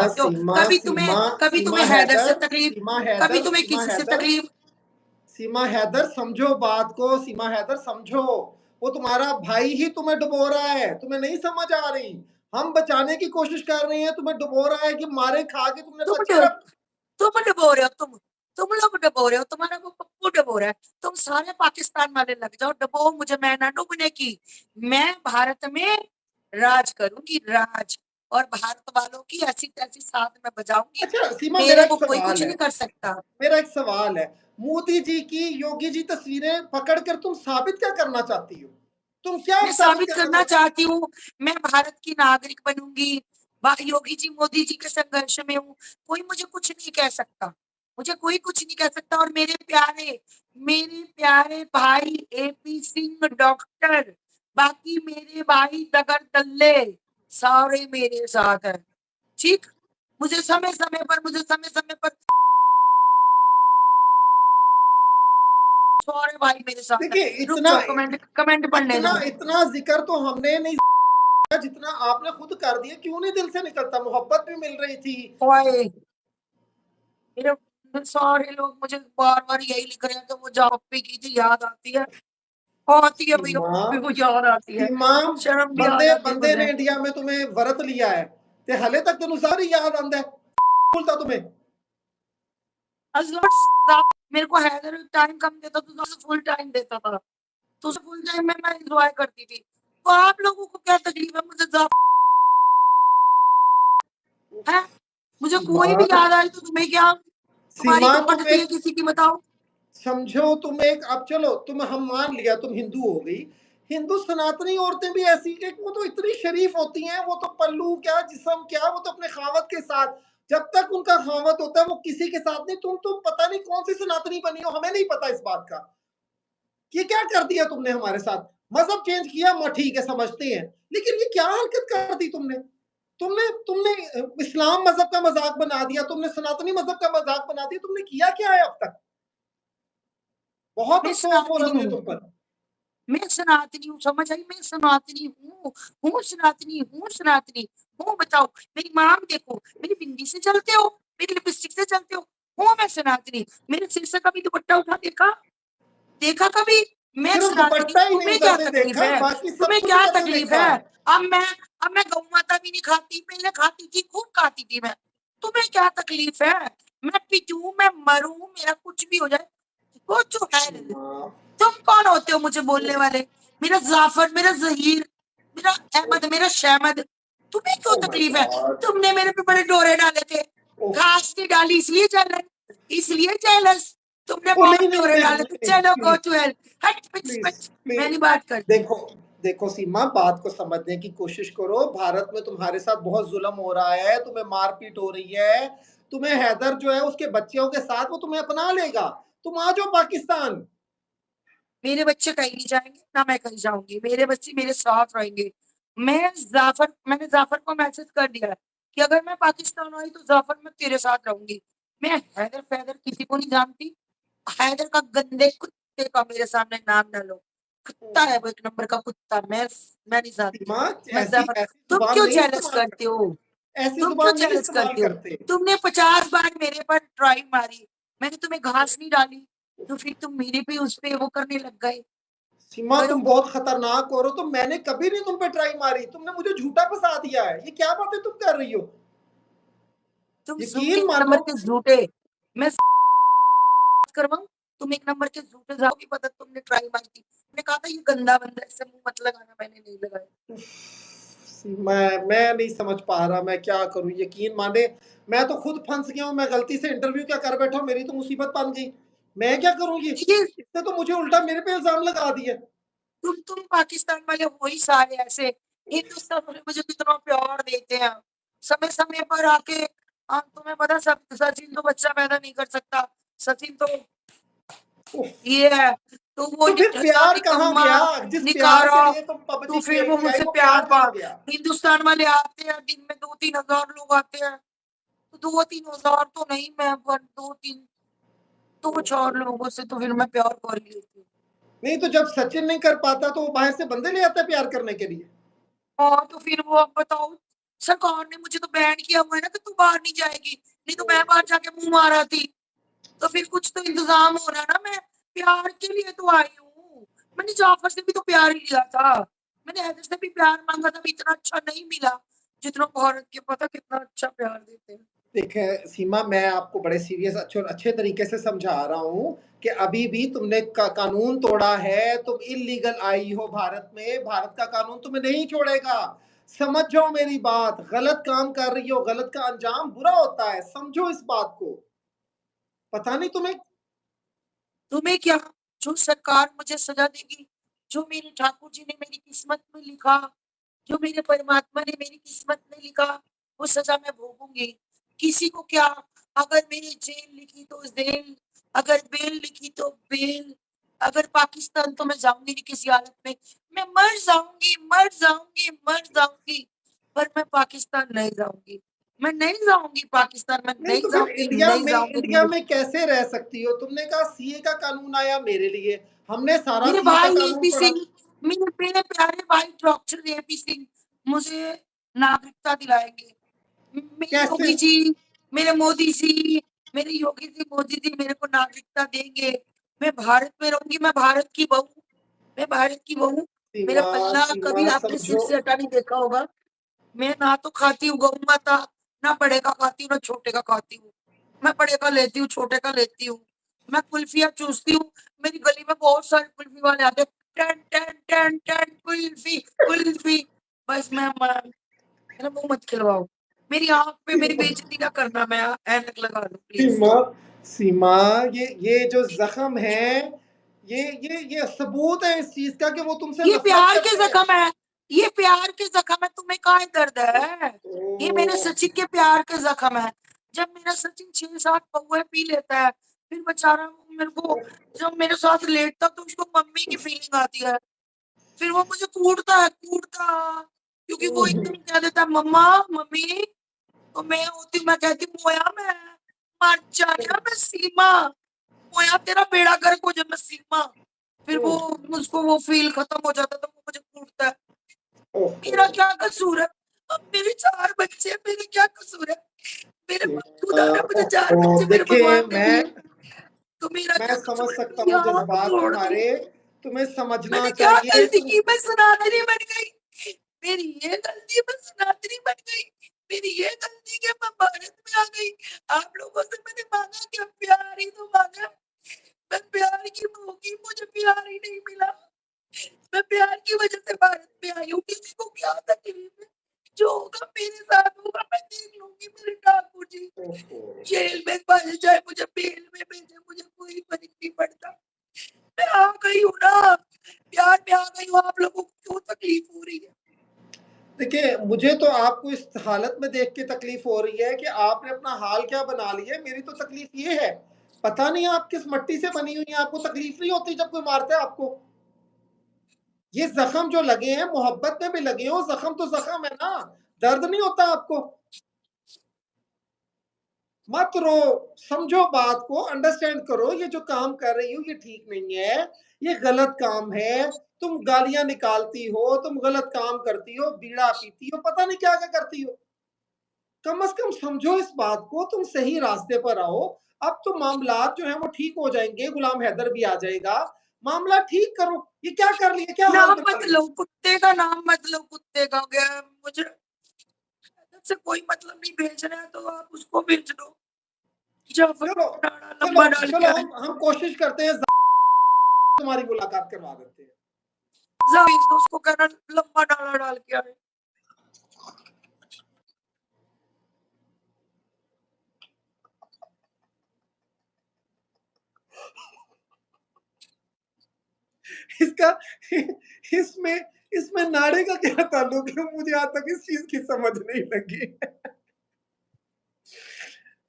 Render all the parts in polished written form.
चाहते हो। सीमा सीमा कभी सीमा तुम्हें हैदर से हैदर तकलीफ, सीमा कभी हैदर तुम्हें सीमा किसी से हैदर तकलीफ। सीमा हैदर समझो बात को, सीमा हैदर समझो। वो तुम्हारा भाई ही तुम्हें डुबो रहा है, तुम्हें नहीं समझ आ रही। हम बचाने की कोशिश कर रहे हैं, तुम्हें डुबो रहा है कि मारे खा के तुमने तुम बच्चे रख। तुम डुबो रहे हो, तुम लोग डुबो रहे हो, तुम्हारा वो पप्पू डुबो रहा है। तुम सारे पाकिस्तान वाले लग जाओ डुबो, मुझे मैं ना डूबने की। मैं भारत में राज करूंगी, राज, और भारत वालों की ऐसी तैसी साथ में बजाऊंगी। अच्छा सीमा, मेरा मेरे एक को कोई सवाल कुछ है, नहीं कर सकता। मेरा एक सवाल है। मोदी जी की, योगी जी तस्वीरें पकड़कर तुम साबित क्या करना चाहती हो? तुम क्या मैं साबित साबित करना करना चाहती चाहती हूँ, मैं भारत की नागरिक बनूंगी। योगी जी मोदी जी के संघर्ष में हूँ, कोई मुझे कुछ नहीं कह सकता, मुझे कोई कुछ नहीं कह सकता। और मेरे प्यारे भाई एपी सिंह डॉक्टर, बाकी मेरे भाई दगर दल्ले सारे मेरे साथ है। ठीक, मुझे समय समय पर सारे भाई मेरे हो? साथ है। देखिए, रुक इतना जाओ, कमेंट कमेंट पढ़ने इतना दो। इतना जिक्र तो हमने नहीं किया जितना आपने खुद कर दिया। क्यों नहीं दिल से निकलता? मोहब्बत भी मिल रही थी। ओए, मेरे सारे लोग मुझे बार बार यही लिख रहे हैं कि वो जहाँ पप्पी की थी, याद आती है, आती है भैया, सीमा पप्पी को याद आती है, सीमा, शर्म भी आ बंदे जाती है बंदे ने मुझे। इंडिया में तुम्हें वरत लिया है ते हले तक तेन सारी याद आंदा है। बोलता तुम्हें मेरे को हैदर टाइम कम देता तो फुल टाइम देता था, तो फुल टाइम में मैं एंजॉय करती थी। तो आप लोगों को क्या तकलीफ है मुझे है? मुझे सीमा कोई भी याद आए तो तुम्हें क्या, तुम्हारी सीमा तो तुम फटती है एक, किसी की, बताओ। समझो तुम एक, अब चलो तुम, हम मान लिया तुम हिंदू हो गई। हिंदू सनातनी औरतें भी ऐसी कि वो तो इतनी शरीफ होती हैं, वो तो पल्लू क्या जिस्म क्या, वो तो अपने खावत के साथ, जब तक उनका खावत होता है वो किसी के साथ नहीं। तुम तो पता नहीं कौन सी सनातनी बनी हो, हमें नहीं पता इस बात का। ये क्या कर दिया तुमने हमारे साथ? मजहब चेंज किया, ठीक है समझते हैं, लेकिन ये क्या हरकत कर दी तुमने? तुमने तुमने इस्लाम मजहब का मजाक बना दिया, तुमने सनातनी मजहब का मजाक बना दिया। तुमने किया क्या है अब तक? बहुत मैं अफसोस हो रहा सनातनी है मुझे हूँ, तुम पर। मैं सनातनी हूँ, समझ आई? मैं सनातनी हूँ सनातनी हूँ। बताओ, मेरी मांग देखो, मेरी बिंदी से चलते हो, मेरी लिपस्टिक से चलते हो। हूँ मैं सनातनी। मेरे सिर से कभी दुपट्टा उठा देखा? देखा कभी? मैं सिर्फ सनातनी हूँ। दुपट्टा ही नहीं तुम्हें क्या उतरते तकलीफ देखा, है? बाकी सब तुम्हें कुछ क्या उतरते तकलीफ देखा है? है। अब मैं अब मैं गौ माता भी नहीं खाती, पहले खाती थी, खूब खाती थी मैं। तुम्हें क्या तकलीफ है? मैं पिटूं, मैं मरूं, मेरा कुछ भी हो जाए, वो जो है। तुम कौन होते हो मुझे बोलने वाले? मेरा जाफर, मेरा जहीर, मेरा अहमद, मेरा शहमद, तुम्हें क्यों ओह माय तकलीफ है? गॉड। तुमने मेरे पे बड़े डोरे डाले थे, घास की डाली, इसलिए जेलस, तुमने ओ बहुत नहीं नहीं डोरे नहीं डाले थे। नहीं, चलो गो प्लीज टू हेल। हट पिच प्लीज पिच, मैं प्लीज। नहीं बात करती। देखो देखो सीमा, बात को समझने की कोशिश करो। भारत में तुम्हारे साथ बहुत जुल्म हो रहा है, तुम्हें मारपीट हो रही है। तुम्हें हैदर जो है उसके बच्चों के साथ वो तुम्हें अपना लेगा। तुम आ जाओ पाकिस्तान। मेरे बच्चे कहीं नहीं जाएंगे, ना मैं कहीं जाऊंगी, मेरे बच्चे मेरे साथ रहेंगे। मैंने जाफर को मैसेज कर दिया है कि अगर मैं पाकिस्तान आई तो जाफर मैं तेरे साथ रहूंगी। मैं हैदर फैदर किसी को नहीं जानती। हैदर का गंदे कुत्ते का मेरे सामने नाम ना लो। कुत्ता है वो, एक नंबर का कुत्ता। मैं नहीं जानती। सीमा, मैं ऐसी जाफर, ऐसी तुम जुबान क्यों नहीं जेलस इस्तेमाल करते करते, हो? ऐसी तुम क्यों जुबान नहीं जेलस इस्तेमाल करते हो? करते। तुमने 50 बार मेरे पर ट्राई मारी, मैंने तुम्हें घास नहीं डाली, तो फिर तुम मेरे पे उस पे वो करने लग गए। सीमा करो, तुम बहुत खतरनाक हो रहे हो। तो मैंने कभी नहीं तुम पे ट्राई मारी, तुमने मुझे झूठा फंसा दिया है। ये क्या बातें तुम कर रही हो? तुम झूठे, यकीन एक मानो। नंबर के झूठे। मैं करवाऊं, तुम एक नंबर के झूठे जाओगी, पता तुमने ट्राई मारी थी, मैंने कहा था ये गंदा बंदा है, इससे मुंह मत लगाना, मैंने नहीं लगाया। मैं नहीं समझ पा रहा मैं क्या करूं। यकीन माने, मैं तो खुद फंस गया हूं। मैं गलती से इंटरव्यू क्या कर बैठा हूं, मेरी तो मुसीबत बन गई। मैं क्या करूं? ये देखिए, इसने तो मुझे उल्टा मेरे पे इल्जाम लगा दिया। तुम पाकिस्तान वाले हो ही सारे ऐसे। हिंदुस्तान वाले मुझे कितना प्यार देते हैं, समय समय पर आके। तुम्हें पता, सब सचिन तो बच्चा पैदा नहीं कर सकता, सचिन तो उफ, ये है, तो वो तो फिर निठल्ला प्यार कहाँ निकम्मा गया? जिस प्यार के निकारा, लिए तुम तो पबजी फिर वो खेलती आई, मुझसे वो प्यार प्यार पा। कहाँ गया? हिंदुस्तान वाले आते हैं दिन में 2-3 हजार लोग आते हैं, तो 2-3 हजार तो नहीं, मैं पर 2-4 लोगों से तो फिर मैं प्यार कर ही लेती हूँ। नहीं तो जब सचिन नहीं कर पाता तो वो बाहर से बंदे ले आता है प्यार करने के लिए। हाँ, तो फिर वो, अब बताओ, सरकार ने मुझे तो बैन किया हुआ है ना कि तू बाहर नहीं जाएगी, नहीं तो मैं बाहर जाके मुंह मारा थी। तो फिर कुछ तो इंतजाम हो रहा ना, मैं प्यार के लिए तो आई हूँ। मैंने जाफर से भी तो प्यार ही लिया था, मैंने हैदर से भी प्यार मांगा था, इतना अच्छा नहीं मिला जितना भारत के, पता कितना अच्छा प्यार देते हैं। देखिए सीमा, मैं आपको बड़े सीरियस अच्छे तरीके से समझा रहा हूँ कि अभी भी तुमने कानून तोड़ा है, तुम इलीगल आई हो भारत में, भारत का कानून तुम्हें नहीं छोड़ेगा। समझ जाओ मेरी बात, गलत काम कर रही हो, गलत का अंजाम बुरा होता है, समझो इस बात को। पता नहीं तुम्हें क्या, जो सरकार मुझे सजा देगी, जो मेरे ठाकुर जी ने मेरी किस्मत में लिखा, जो मेरे परमात्मा ने मेरी किस्मत में लिखा, वो सजा मैं भोगूंगी। किसी को क्या, अगर मेरी जेल लिखी तो जेल, अगर बेल लिखी तो बेल, अगर पाकिस्तान तो मैं जाऊंगी नहीं किसी हालत में, मैं मर जाऊंगी मर जाऊंगी मर जाऊंगी, पर मैं पाकिस्तान नहीं जाऊंगी, मैं नहीं जाऊंगी पाकिस्तान, मैं नहीं नहीं तो फिर जाऊंगी नहीं जाऊंगी इंडिया में कैसे रह सकती हो? तुमने कहा सीए का कानून आया मेरे लिए, हमने सारा मेरे सीए का भाई कानून एपी पढ़ा। सिंह, मेरे प्यारे भाई डॉक्टर एपी सिंह मुझे नागरिकता दिलाएंगे। मेरे कैसे? योगी जी, मेरे मोदी जी, मेरे योगी जी मोदी जी मेरे को नागरिकता देंगे। मैं भारत में रहूंगी, मैं भारत की बहू, मैं भारत की बहू। मेरा सीमा, पल्ला सीमा कभी आपने सिर समझो। से हटा नहीं देखा होगा। मैं ना तो खाती हूँ गऊ माता, ना बड़े का खाती हूँ ना छोटे का खाती हूँ। मैं बड़े का लेती हूँ, छोटे का लेती हूँ। मैं कुल्फियाँ चूसती हूँ, मेरी गली में बहुत सारे कुल्फी वाले आते हैं, टन टन टन टन कुल्फी कुल्फी। बस मेरा मुंह मत खिलवाओ, मेरी आंख पे मेरी बेइज्जती ना करना, मैं ऐनक लगा दूं प्लीज। सीमा, सीमा, ये जो जख्म है, ये सबूत है इस चीज का कि वो तुमसे ये नफरत प्यार के करते हैं। जख्म है, ये प्यार के जख्म है, तुम्हें कहाँ दर्द है? ये मेरे ओ, सचिन के प्यार के जख्म है। जब मेरा सचिन 6-7 पौए पी लेता है, फिर बेचारा मेरे को, जब मेरे साथ लेटता तो उसको मम्मी की फीलिंग आती है, फिर वो मुझे कूटता है कूटता, क्योंकि वो एकदम कह देता है मम्मा मम्मी। तो मैं होती, मैं कहती मोया मैं मर जाना, मैं सीमा, मोया तेरा बेड़ा गर्क हो जाए, मैं सीमा। फिर वो, मुझको वो फील खत्म हो जाता तो वो मुझे कूटता है। ओहो, मेरा क्या कसूर है? अब मेरे 4 बच्चे, मेरे क्या कसूर है? मेरे खुदा ने मुझे 4 ओहो, बच्चे मेरे देखिए भगवान ने दिए, तो मेरा मैं क्या समझ कसूर है? सकता मेरी हूँ आंख जज्बात तोड़ दी, तुम्हारे, तुम्हें समझना मैंने क्या चाहिए गलती तुम। की? मैं सनातनी बन गई, मेरी ये गलती, मैं सनातनी बन गई, मेरी ये गलती कि मैं भारत में आ गई। आप लोगों से मैंने मांगा क्या? प्यार ही तो मांगा, मैं प्यार की होगी, मुझे प्यार ही नहीं मिला। मैं प्यार की वजह से भारत में आई हूँ, किसी को क्या तकलीफ है? जो होगा मेरे साथ होगा, मैं देख लूंगी। मेरे ठाकुर जी ओहो, जेल में भले जाए, मुझे बेल में भेजे, मुझे कोई फर्क नहीं पड़ता। मैं आ गई हूँ ना, प्यार में आ गई हूँ, आप लोगों को क्यों तकलीफ हो रही है? देखिए मुझे तो आपको इस हालत में देख के तकलीफ हो रही है कि आपने अपना हाल क्या बना लिया है। मेरी तो तकलीफ ये है, पता नहीं आप किस मट्टी से बनी हुई हैं, आपको तकलीफ नहीं होती जब कोई मारता है आपको? ये जख्म जो लगे हैं मोहब्बत में भी लगे हो, जख्म तो जख्म है ना, दर्द नहीं होता आपको? मत रो, समझो बात को, अंडरस्टैंड करो, ये जो काम कर रही हो ये ठीक नहीं है, ये गलत काम है। तुम गालियां निकालती हो, तुम गलत काम करती हो, बीड़ा पीती हो, पता नहीं क्या क्या करती हो। कम से कम समझो इस बात को, तुम सही रास्ते पर आओ। अब तो मामलात जो है वो ठीक हो जाएंगे, गुलाम हैदर भी आ जाएगा, मामला ठीक करो। ये क्या कर लिया, क्या हाल नाम बना मत लिया? लो, कुत्ते का नाम मत लो, कुत्ते का गया मुझे से कोई मतलब नहीं, भेजना है तो आप उसको भेज दो। जाफर चलो, डाला चलो, लंबा डाल के चलो, आए, हम कोशिश करते हैं, तुम्हारी मुलाकात करवा देते हैं। भेज दो उसको, कहना लंबा डाला डाल के आए। इसका इसमें इसमें नाड़े का क्या ताल्लुक है? मुझे आज तक इस चीज की समझ नहीं लगी।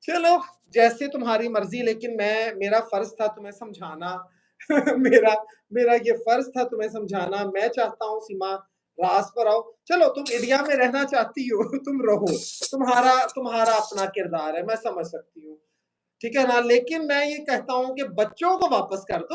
चलो, जैसे तुम्हारी मर्जी, लेकिन मेरा फर्ज था तुम्हें समझाना। मेरा मेरा ये फर्ज था तुम्हें समझाना। मैं चाहता हूँ सीमा, रास पर आओ। चलो, तुम इंडिया में रहना चाहती हो, तुम रहो, तुम्हारा तुम्हारा अपना किरदार है, मैं समझ सकती हूँ, ठीक है ना? लेकिन मैं ये कहता हूँ कि बच्चों को वापस कर दो।